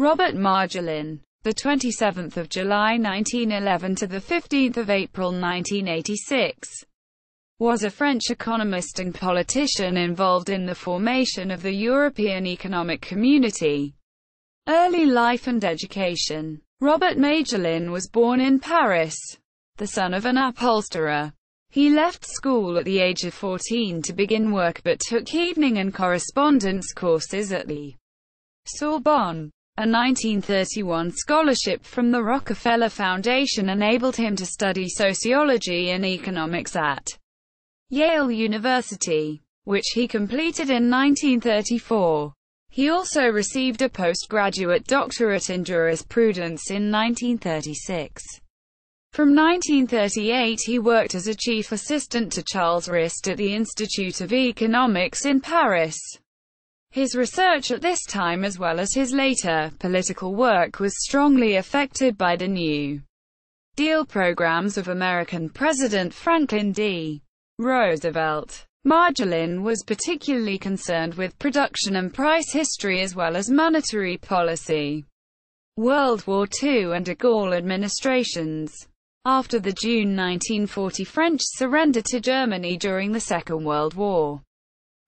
Robert Marjolin, the 27th of July 1911 to the 15th of April 1986, was a French economist and politician involved in the formation of the European Economic Community. Early life and education. Robert Marjolin was born in Paris, the son of an upholsterer. He left school at the age of 14 to begin work but took evening and correspondence courses at the Sorbonne. A 1931 scholarship from the Rockefeller Foundation enabled him to study sociology and economics at Yale University, which he completed in 1934. He also received a postgraduate doctorate in jurisprudence in 1936. From 1938 he worked as a chief assistant to Charles Rist at the Institute of Economics in Paris. His research at this time, as well as his later political work, was strongly affected by the New Deal programs of American President Franklin D. Roosevelt. Marjolin was particularly concerned with production and price history as well as monetary policy. World War II and de Gaulle administrations. After the June 1940 French surrender to Germany during the Second World War,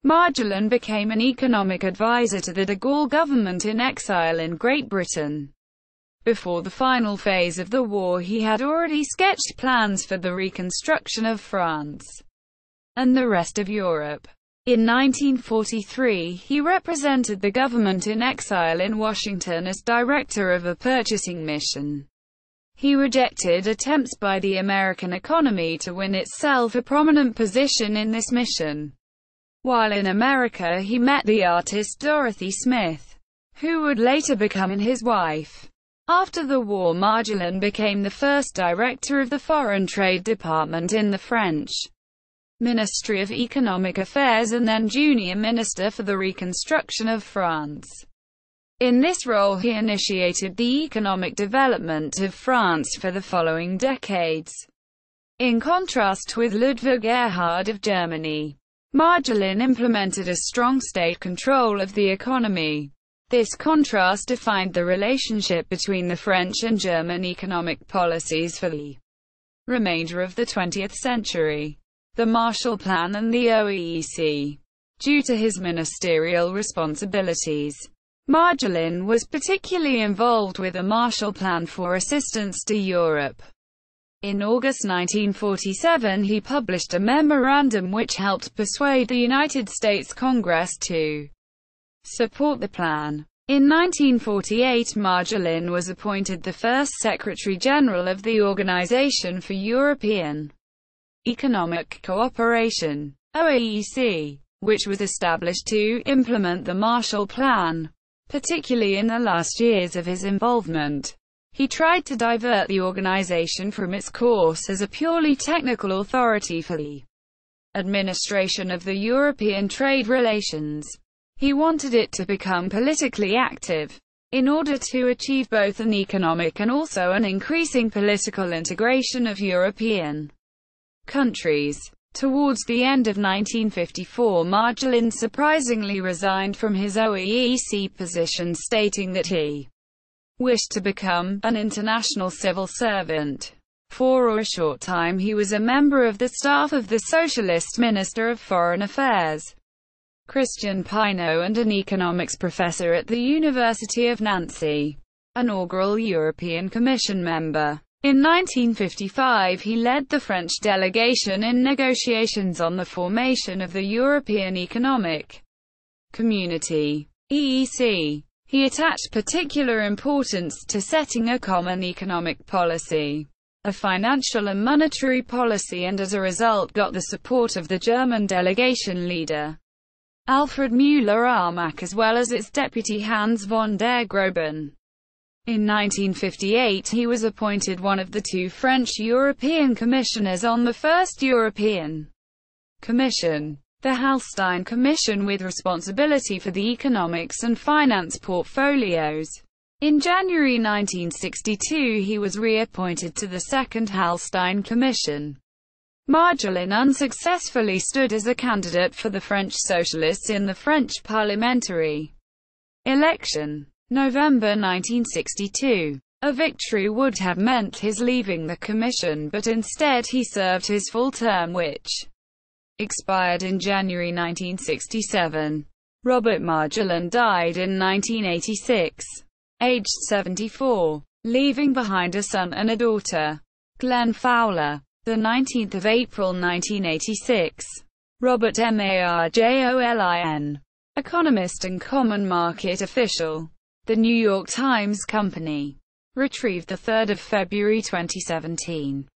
Marjolin became an economic advisor to the de Gaulle government in exile in Great Britain. Before the final phase of the war he had already sketched plans for the reconstruction of France and the rest of Europe. In 1943 he represented the government in exile in Washington as director of a purchasing mission. He rejected attempts by the American economy to win itself a prominent position in this mission. While in America he met the artist Dorothy Smith, who would later become his wife. After the war Marjolin became the first director of the Foreign Trade Department in the French Ministry of Economic Affairs and then junior minister for the reconstruction of France. In this role he initiated the economic development of France for the following decades. In contrast with Ludwig Erhard of Germany, Marjolin implemented a strong state control of the economy. This contrast defined the relationship between the French and German economic policies for the remainder of the 20th century. The Marshall Plan and the OEEC. Due to his ministerial responsibilities, Marjolin was particularly involved with the Marshall Plan for assistance to Europe. In August 1947 he published a memorandum which helped persuade the United States Congress to support the plan. In 1948 Marjolin was appointed the first Secretary General of the Organization for European Economic Cooperation, OEEC, which was established to implement the Marshall Plan. Particularly in the last years of his involvement, he tried to divert the organization from its course as a purely technical authority for the administration of the European trade relations. He wanted it to become politically active, in order to achieve both an economic and also an increasing political integration of European countries. Towards the end of 1954 Marjolin surprisingly resigned from his OEEC position, stating that he wished to become an international civil servant. For a short time he was a member of the staff of the Socialist Minister of Foreign Affairs, Christian Pineau, and an economics professor at the University of Nancy, inaugural European Commission member. In 1955 he led the French delegation in negotiations on the formation of the European Economic Community, EEC. He attached particular importance to setting a common economic policy, a financial and monetary policy, and as a result got the support of the German delegation leader, Alfred Müller-Armack, as well as its deputy Hans von der Groben. In 1958 he was appointed one of the two French European Commissioners on the First European Commission, the Hallstein Commission, with responsibility for the economics and finance portfolios. In January 1962 he was reappointed to the Second Hallstein Commission. Marjolin unsuccessfully stood as a candidate for the French Socialists in the French parliamentary election. November 1962. A victory would have meant his leaving the commission, but instead he served his full term, which expired in January 1967. Robert Marjolin died in 1986, aged 74, leaving behind a son and a daughter. Glenn Fowler. The 19th of April 1986. Robert Marjolin. Economist and common market official. The New York Times Company. Retrieved 3 February 2017.